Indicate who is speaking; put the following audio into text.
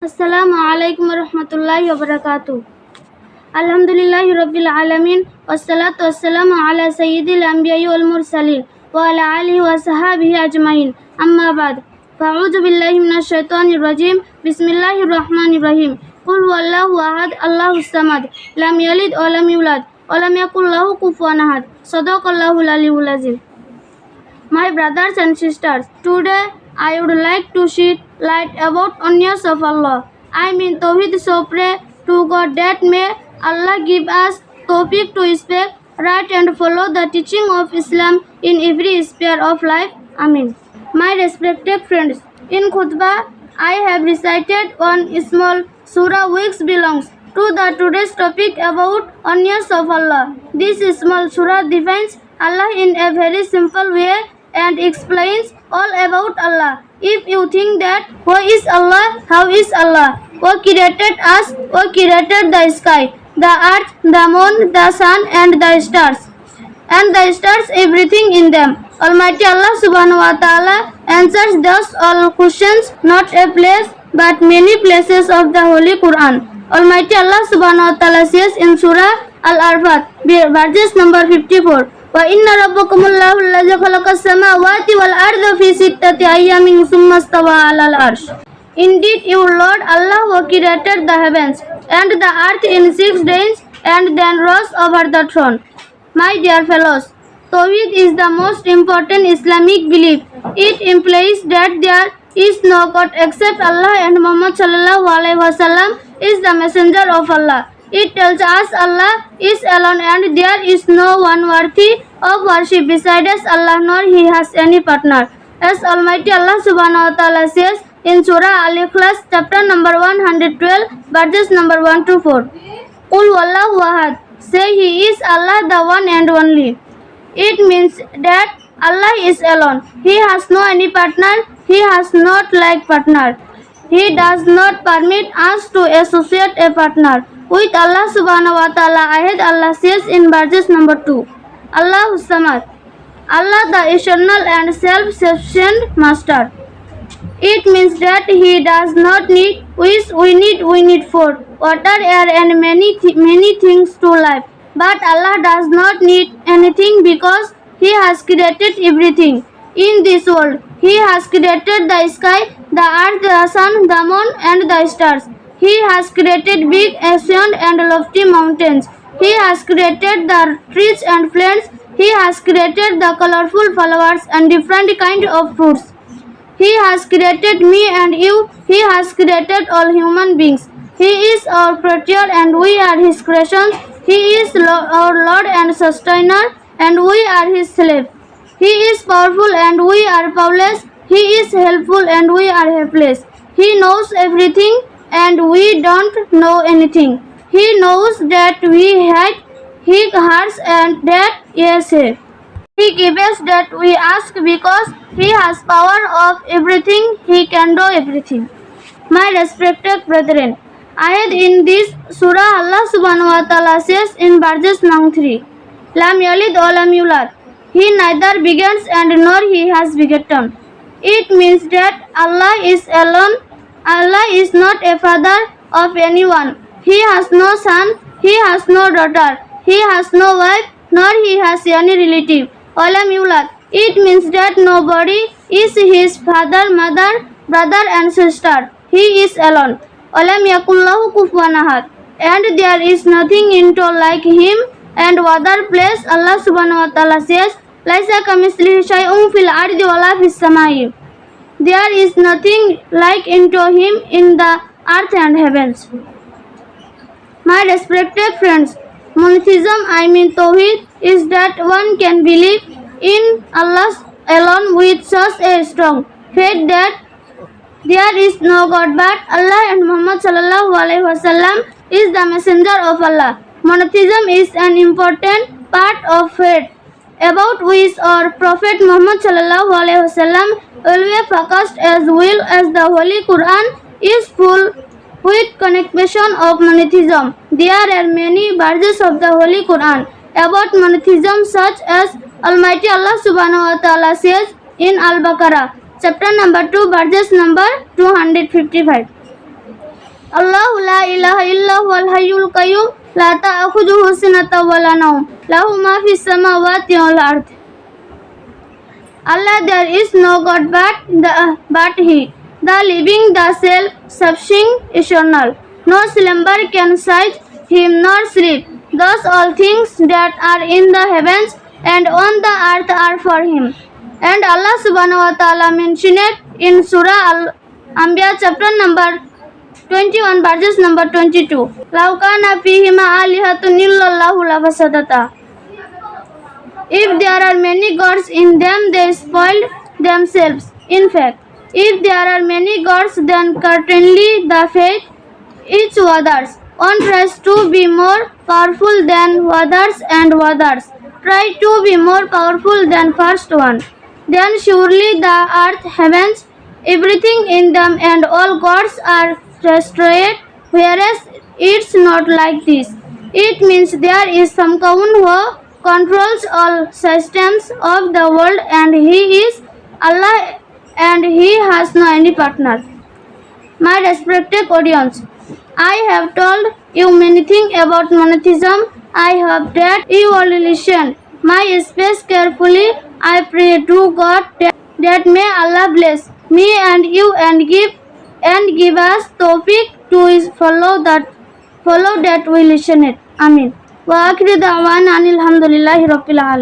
Speaker 1: Assalamualaikum warahmatullahi wabarakatuh. Alhamdulillahi rabbil alamin wassalatu wassalamu ala sayyidil anbiya'i wal mursalin wa ala alihi wa sahbihi ajmain. Amma ba'd. Fa'udzu billahi minasy syaithanir rajim. Bismillahirrahmanirrahim. Qul huwallahu ahad, Allahus samad, lam yalid wa lam yulad wa lam yakul lahu kufuwan ahad. Shadaqallahul aliyyul azim. My brothers and sisters, today I would like to shed light about oneness of Allah. I mean Tawhid, so pray to God that may Allah give us tawfiq to speak right and follow the teaching of Islam in every sphere of life. Amen. My respected friends, in khutbah I have recited one small surah which belongs to the today's topic about oneness of Allah. This small surah defines Allah in a very simple way and explains all about Allah. If you think that who is Allah, how is Allah, who created us, who created the sky, the earth, the moon, the sun and the stars, everything in them, Almighty Allah subhanahu wa ta'ala answers thus all questions, not a place but many places of the Holy Quran. Almighty Allah subhanahu wa ta'ala says in Surah Al-Arfat, verses number 54, وَإِنَّ رَبَّكُمُ اللَّهُ الَّذِي خَلَقَ السَّمَاوَاتِ وَالْأَرْضَ فِي سِتَّةِ أَيَّامٍ ثُمَّ اسْتَوَى عَلَى الْعَرْشِ. Indeed, your Lord Allah who created the heavens and the earth in 6 days and then rose over the throne. My dear fellows, Tawhid is the most important Islamic belief. It implies that there is no God except Allah and Muhammad sallallahu alaihi wasallam is the messenger of Allah. It tells us Allah is alone and there is no one worthy of worship besides Allah, nor he has any partner. As Almighty Allah subhanahu wa ta'ala says in Surah Al-Ikhlas, chapter number 112, verses number 1 to 4. Qul wallahu ahad, say he is Allah, the one and only. It means that Allah is alone. He has no any partner. He has not like partner. He does not permit us to associate a partner with Allah subhanahu wa ta'ala. Ayat Allah says in verses number 2. Allahus samad, Allah the eternal and self-sufficient master. It means that he does not need which we need food, water, air and many things to life. But Allah does not need anything because he has created everything in this world. He has created the sky, the earth, the sun, the moon and the stars. He has created big oceans and lofty mountains. He has created the trees and plants. He has created the colorful flowers and different kinds of fruits. He has created me and you. He has created all human beings. He is our creator and we are his creations. He is our Lord and sustainer and we are his slave. He is powerful and we are powerless. He is helpful and we are helpless. He knows everything and we don't know anything. He knows that we hate, he hurts and that yes. He gives that we ask because he has power of everything, he can do everything. My respected brethren, ayat in this surah Allah subhanahu wa ta'ala says in verses number 3, Lam yalid wa lam yulad. He neither begins and nor he has begotten. It means that Allah is alone. Allah is not a father of anyone. He has no son, he has no daughter, he has no wife, nor he has any relative. Walam yulad. It means that nobody is his father, mother, brother and sister. He is alone. Walam yakul lahu kufuwan ahad. And there is nothing into like him. And other place Allah subhanahu wa ta'ala says, Laisa kamislihi shay'un fil ardi wala fis samai. There is nothing like into him in the earth and heavens. My respected friends, monotheism, I mean Tawhid, is that one can believe in Allah alone with such a strong faith that there is no God but Allah and Muhammad sallallahu alaihi wasallam is the messenger of Allah. Monotheism is an important part of faith about which our Prophet Muhammad sallallahu alaihi wasallam always focused as well as the Holy Quran is full with connection of monotheism. There are many verses of the Holy Quran about monotheism such as Almighty Allah subhanahu wa ta'ala says in Al-Baqarah, chapter number 2, verses number 255. الله لا إله إلا هو الحي القيوم لا تأخذه سنة ولا نوم له ما في السماوات والأرض. Allah, there is no God but He, the living, the self-sufficing, eternal. No slumber can sight Him nor sleep. Thus all things that are in the heavens and on the earth are for Him. And Allah subhanahu wa ta'ala mentioned it in Surah Al-Anbiya chapter number 21 verses number 22. لَوْ كَانَ فِيهِمَا آلِهَةٌ إِلَّا اللَّهُ لَفَسَدَتَا. If there are many gods in them, they spoiled themselves. In fact, if there are many gods, then certainly the faith each others. One tries to be more powerful than others, and others try to be more powerful than first one. Then surely the earth, heavens, everything in them, and all gods are destroyed. Whereas it's not like this. It means there is someone who controls all systems of the world, and He is Allah, and He has no any partner. My respected audience, I have told you many things about monotheism. I hope that you will listen my speech carefully. I pray to God that may Allah bless me and you and give us tawfiq to follow that we listen it. Amin. Wa akhiru da'wana anil hamdulillahi rabbil alamin.